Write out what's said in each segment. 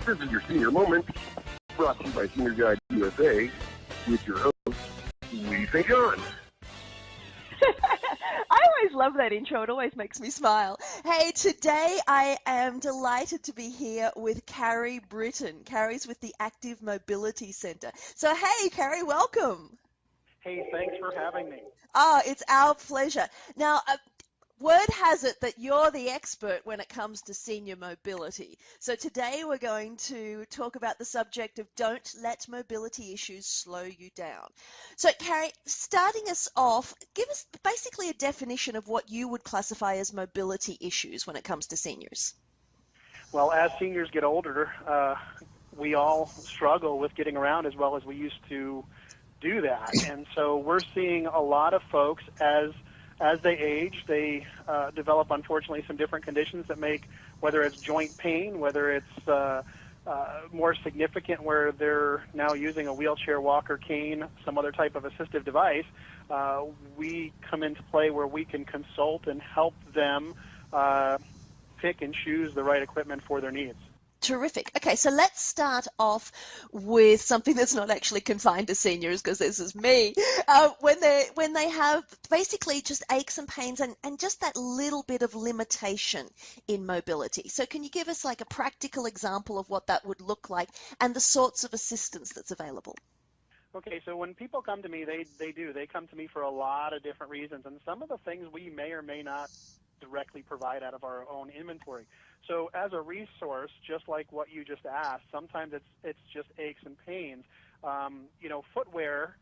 This is your Senior Moment, brought to you by Senior Guide USA, with your host, Lisa and John. I always love that intro. It always makes me smile. Hey, today I am delighted to be here with Carey Britton. Carey's with the Active Mobility Centre. So, hey, Carey, welcome. Hey, thanks for having me. Oh, it's our pleasure. Now, word has it that you're the expert when it comes to senior mobility. So today we're going to talk about the subject of don't let mobility issues slow you down. So Carey, starting us off, give us basically a definition of what you would classify as mobility issues when it comes to seniors. Well, as seniors get older, we all struggle with getting around as well as we used to do that. And so we're seeing a lot of folks as they age, they develop, unfortunately, some different conditions that make, whether it's joint pain, whether it's more significant where they're now using a wheelchair, walker, cane, some other type of assistive device, we come into play where we can consult and help them pick and choose the right equipment for their needs. Terrific. Okay, so let's start off with something that's not actually confined to seniors, because this is me. When they have basically just aches and pains and just that little bit of limitation in mobility. So can you give us like a practical example of what that would look like and the sorts of assistance that's available? Okay, so when people come to me, they come to me for a lot of different reasons, and some of the things we may or may not directly provide out of our own inventory. So as a resource, just like what you just asked, sometimes it's just aches and pains. Footwear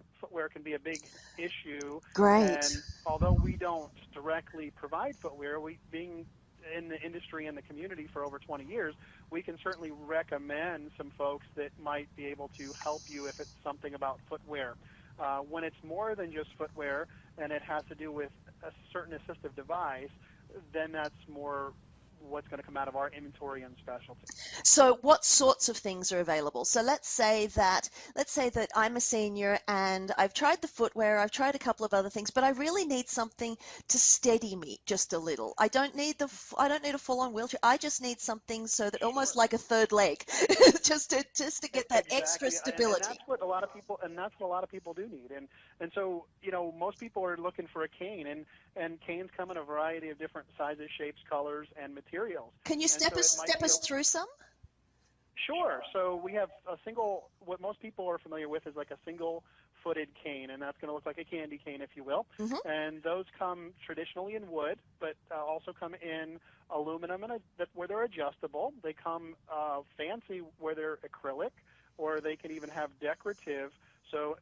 can be a big issue. Great. And although we don't directly provide footwear, we being in the industry and the community for over 20 years, we can certainly recommend some folks that might be able to help you if it's something about footwear. When it's more than just footwear and it has to do with a certain assistive device, then that's more what's going to come out of our inventory and specialty. So what sorts of things are available? So let's say that I'm a senior and I've tried the footwear, I've tried a couple of other things, but I really need something to steady me just a little. I don't need a full-on wheelchair. I just need something so that almost like a third leg, just to get that extra stability. And that's what a lot of people do need. And so, most people are looking for a cane, and canes come in a variety of different sizes, shapes, colors, and materials. Can you step us through some? Sure. So we have what most people are familiar with is like a single-footed cane, and that's going to look like a candy cane, if you will. Mm-hmm. And those come traditionally in wood, but also come in aluminum where they're adjustable. They come fancy where they're acrylic, or they can even have decorative. So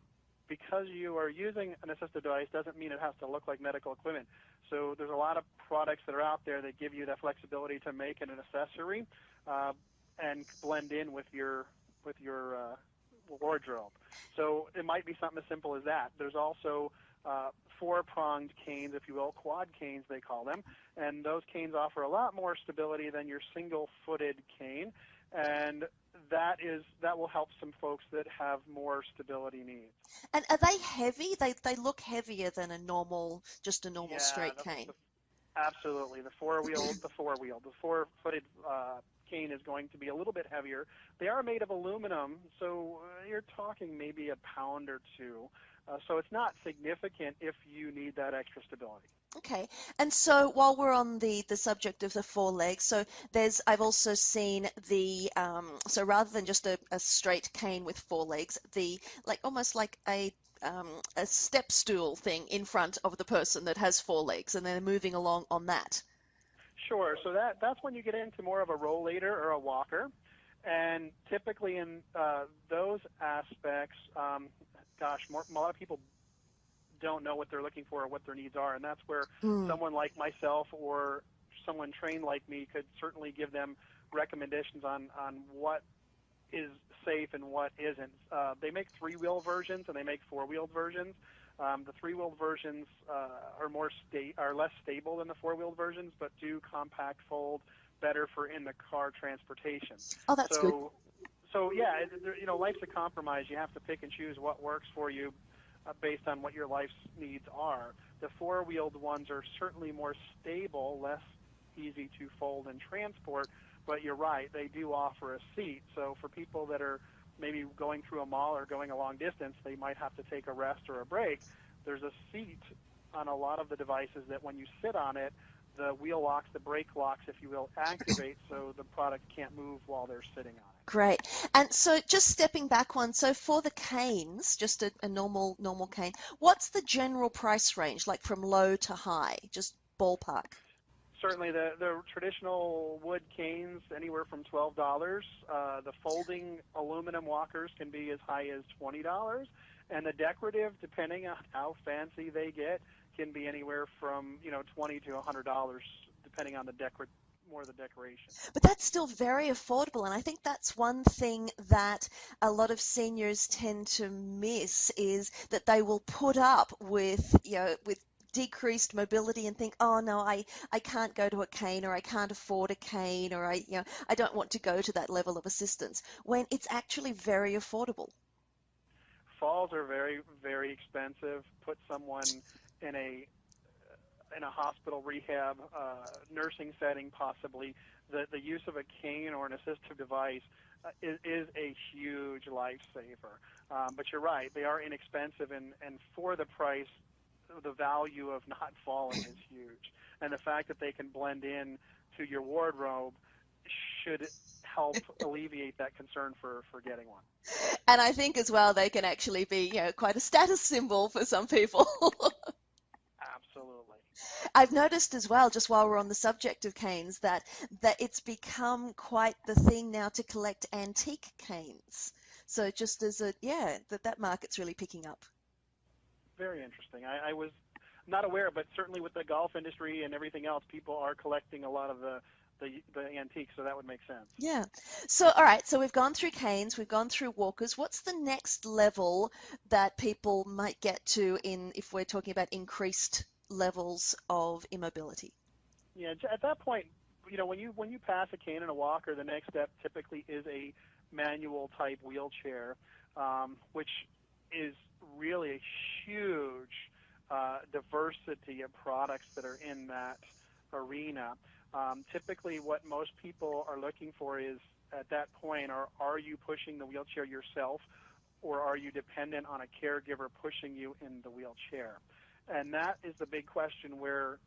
because you are using an assistive device doesn't mean it has to look like medical equipment. So there's a lot of products that are out there that give you that flexibility to make it an accessory and blend in with your wardrobe. So it might be something as simple as that. There's also four-pronged canes, if you will, quad canes they call them, and those canes offer a lot more stability than your single-footed cane, and that will help some folks that have more stability needs. And are they heavy? They look heavier than a normal straight cane. Absolutely. The four-footed cane is going to be a little bit heavier. They are made of aluminum, so you're talking maybe a pound or two. So it's not significant if you need that extra stability. Okay, and so while we're on the subject of the four legs, so I've also seen so rather than just a straight cane with four legs, almost like a step stool thing in front of the person that has four legs, and they're moving along on that. Sure, so that's when you get into more of a rollator or a walker, and typically in those aspects, a lot of people don't know what they're looking for or what their needs are, and that's where someone like myself or someone trained like me could certainly give them recommendations on what is safe and what isn't. They make three-wheel versions and they make four-wheeled versions. The three-wheeled versions are less stable than the four-wheeled versions, but do compact fold better for in-the-car transportation. Oh, that's good. So yeah, life's a compromise. You have to pick and choose what works for you based on what your life's needs are. The four-wheeled ones are certainly more stable, less easy to fold and transport, but you're right, they do offer a seat. So for people that are maybe going through a mall or going a long distance, they might have to take a rest or a break. There's a seat on a lot of the devices that when you sit on it, the wheel locks, the brake locks, if you will, activate so the product can't move while they're sitting on it. Great. And so just stepping back one, so for the canes, just a normal cane, what's the general price range, like from low to high, just ballpark? Certainly, the traditional wood canes, anywhere from $12. The folding aluminum walkers can be as high as $20. And the decorative, depending on how fancy they get, can be anywhere from $20 to $100, depending on the decoration. But that's still very affordable, and I think that's one thing that a lot of seniors tend to miss, is that they will put up with decreased mobility and think, oh no, I can't go to a cane, or I can't afford a cane, or I don't want to go to that level of assistance, when it's actually very affordable. Falls are very, very expensive. Put someone in a hospital rehab, nursing setting possibly. The use of a cane or an assistive device is a huge lifesaver. But you're right, they are inexpensive, and for the price, the value of not falling is huge. And the fact that they can blend in to your wardrobe should help alleviate that concern for getting one. And I think as well they can actually be quite a status symbol for some people. Absolutely. I've noticed as well, just while we're on the subject of canes, that it's become quite the thing now to collect antique canes. So just as that market's really picking up. Very interesting. I was not aware, but certainly with the golf industry and everything else, people are collecting a lot of the antiques, so that would make sense. Yeah. So, all right, so we've gone through canes, we've gone through walkers. What's the next level that people might get to if we're talking about increased levels of immobility? Yeah, at that point, when you pass a cane and a walker, the next step typically is a manual type wheelchair, which is really a huge diversity of products that are in that arena. Typically, what most people are looking for is, at that point, are you pushing the wheelchair yourself, or are you dependent on a caregiver pushing you in the wheelchair? And that is the big question, where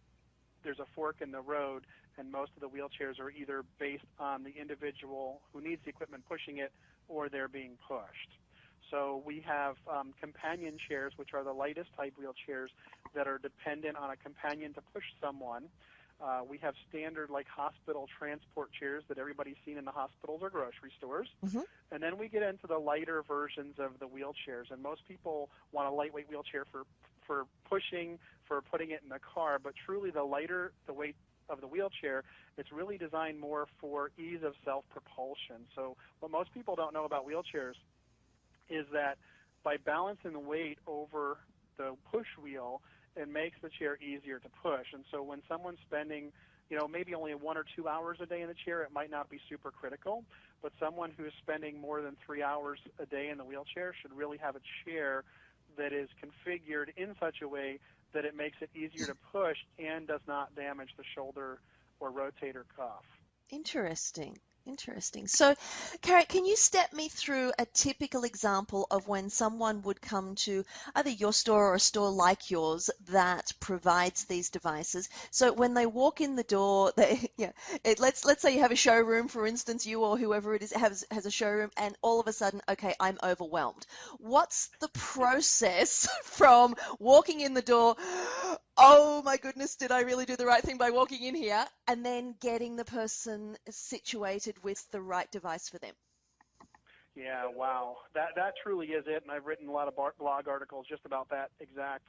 there's a fork in the road, and most of the wheelchairs are either based on the individual who needs the equipment pushing it, or they're being pushed. So we have companion chairs, which are the lightest type wheelchairs that are dependent on a companion to push someone. We have standard hospital transport chairs that everybody's seen in the hospitals or grocery stores. Mm-hmm. And then we get into the lighter versions of the wheelchairs. And most people want a lightweight wheelchair for pushing, for putting it in the car. But truly, the lighter the weight of the wheelchair, it's really designed more for ease of self-propulsion. So what most people don't know about wheelchairs is that by balancing the weight over the push wheel, it makes the chair easier to push. And so when someone's spending, maybe only 1 or 2 hours a day in the chair, it might not be super critical. But someone who is spending more than 3 hours a day in the wheelchair should really have a chair that is configured in such a way that it makes it easier to push and does not damage the shoulder or rotator cuff. Interesting. So, Carey, can you step me through a typical example of when someone would come to either your store or a store like yours that provides these devices? So when they walk in the door, let's say you have a showroom, for instance, you or whoever it is has a showroom, and all of a sudden, okay, I'm overwhelmed. What's the process from walking in the door, oh my goodness, did I really do the right thing by walking in here, and then getting the person situated with the right device for them? Yeah, wow. That truly is it, and I've written a lot of blog articles just about that exact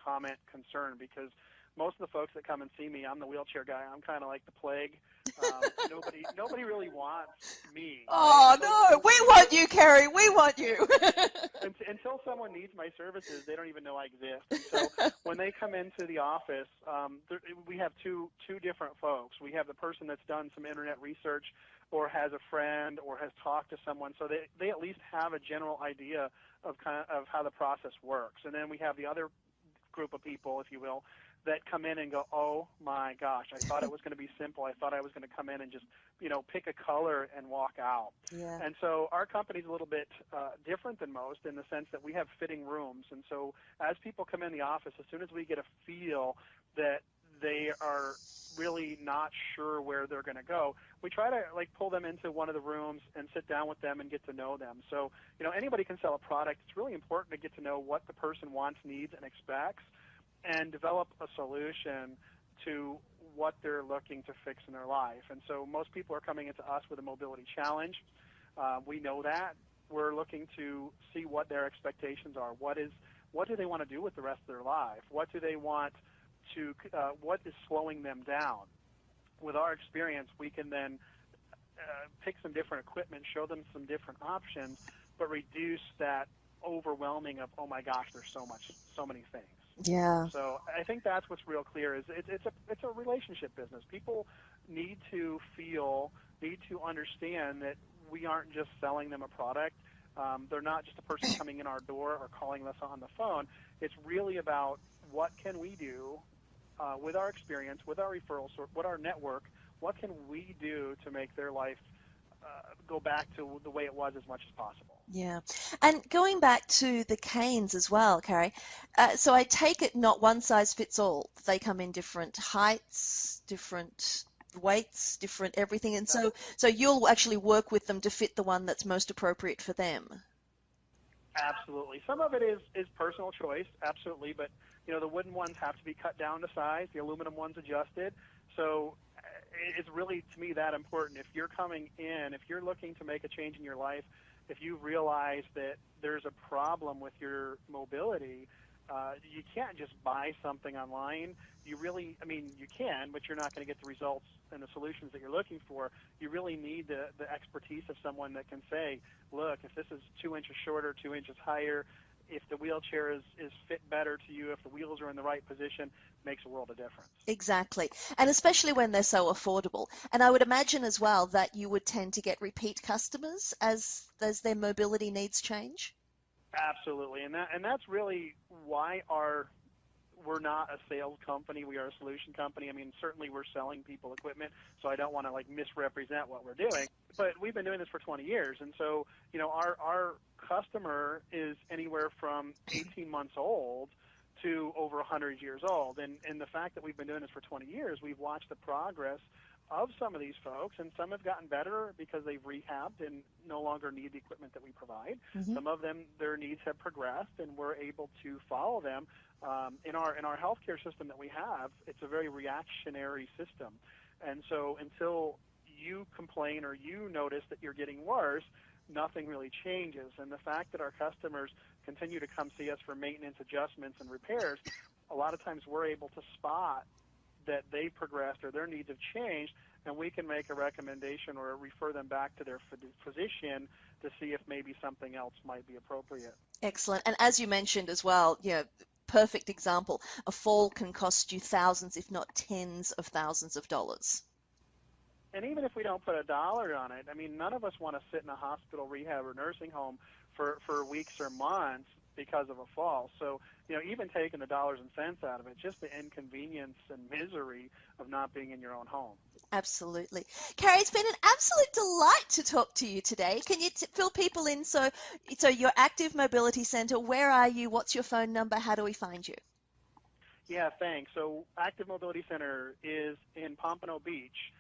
comment, concern, because most of the folks that come and see me, I'm the wheelchair guy. I'm kind of like the plague. Nobody really wants me. Oh, no, we want you, Carey. We want you. Until someone needs my services, they don't even know I exist. And so when they come into the office, we have two different folks. We have the person that's done some internet research or has a friend or has talked to someone, so they at least have a general idea of how the process works. And then we have the other group of people, if you will, that come in and go, oh my gosh, I thought it was going to be simple. I thought I was going to come in and just, pick a color and walk out. Yeah. And so our company's a little bit different than most in the sense that we have fitting rooms. And so as people come in the office, as soon as we get a feel that they are really not sure where they're going to go, we try to pull them into one of the rooms and sit down with them and get to know them. So, anybody can sell a product. It's really important to get to know what the person wants, needs, and expects, and develop a solution to what they're looking to fix in their life. And so most people are coming into us with a mobility challenge. We know that. We're looking to see what their expectations are. What do they want to do with the rest of their life? What do they want to, what is slowing them down? With our experience, we can then pick some different equipment, show them some different options, but reduce that overwhelming of, oh my gosh, there's so many things. Yeah. So I think that's what's real clear is it's a relationship business. People need to understand that we aren't just selling them a product. They're not just a person coming in our door or calling us on the phone. It's really about what can we do with our experience, with our referrals, with our network, what can we do to make their life go back to the way it was as much as possible. Yeah. And going back to the canes as well, Carey, so I take it not one size fits all. They come in different heights, different weights, different everything. And so you'll actually work with them to fit the one that's most appropriate for them. Absolutely. Some of it is personal choice, absolutely, but the wooden ones have to be cut down to size, the aluminum ones adjusted. So it's really, to me, that important. If you're coming in, if you're looking to make a change in your life, if you realize that there's a problem with your mobility, you can't just buy something online. You can, but you're not going to get the results and the solutions that you're looking for. You really need the expertise of someone that can say, look, if this is 2 inches shorter, 2 inches higher, if the wheelchair is fit better to you, if the wheels are in the right position, makes a world of difference. Exactly. And especially when they're so affordable. And I would imagine as well that you would tend to get repeat customers as their mobility needs change. Absolutely. And that's really why we're not a sales company. We are a solution company. I mean, certainly we're selling people equipment, so I don't want to misrepresent what we're doing. But we've been doing this for 20 years, and so our customer is anywhere from 18 months old to over 100 years old. And the fact that we've been doing this for 20 years, we've watched the progress of some of these folks, and some have gotten better because they've rehabbed and no longer need the equipment that we provide. Mm-hmm. Some of them, their needs have progressed, and we're able to follow them. In our healthcare system that we have, it's a very reactionary system. And so until you complain or you notice that you're getting worse, nothing really changes. And the fact that our customers continue to come see us for maintenance, adjustments, and repairs, a lot of times we're able to spot that they progressed or their needs have changed, and we can make a recommendation or refer them back to their physician to see if maybe something else might be appropriate. Excellent. And as you mentioned as well, perfect example, a fall can cost you thousands, if not tens of thousands of dollars. And even if we don't put a dollar on it, I mean, none of us want to sit in a hospital, rehab, or nursing home for weeks or months because of a fall. So, even taking the dollars and cents out of it, just the inconvenience and misery of not being in your own home. Absolutely. Carey, it's been an absolute delight to talk to you today. Can you fill people in? So your Active Mobility Centre, where are you? What's your phone number? How do we find you? Yeah, thanks. So Active Mobility Center is in Pompano Beach.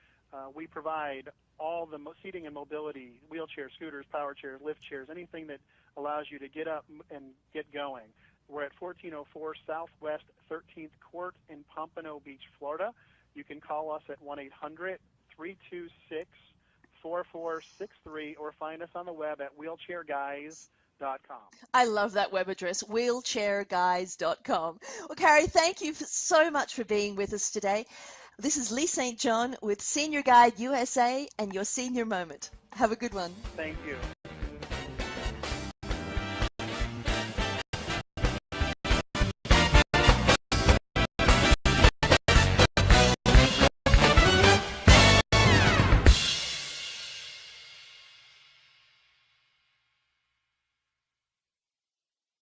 We provide all the seating and mobility, wheelchairs, scooters, power chairs, lift chairs, anything that allows you to get up and get going. We're at 1404 Southwest 13th Court in Pompano Beach, Florida. You can call us at 1-800-326-4463 or find us on the web at wheelchairguys.com. I love that web address, wheelchairguys.com. Well, Carey, thank you so much for being with us today. This is Lee St. John with Senior Guide USA and your Senior Moment. Have a good one. Thank you.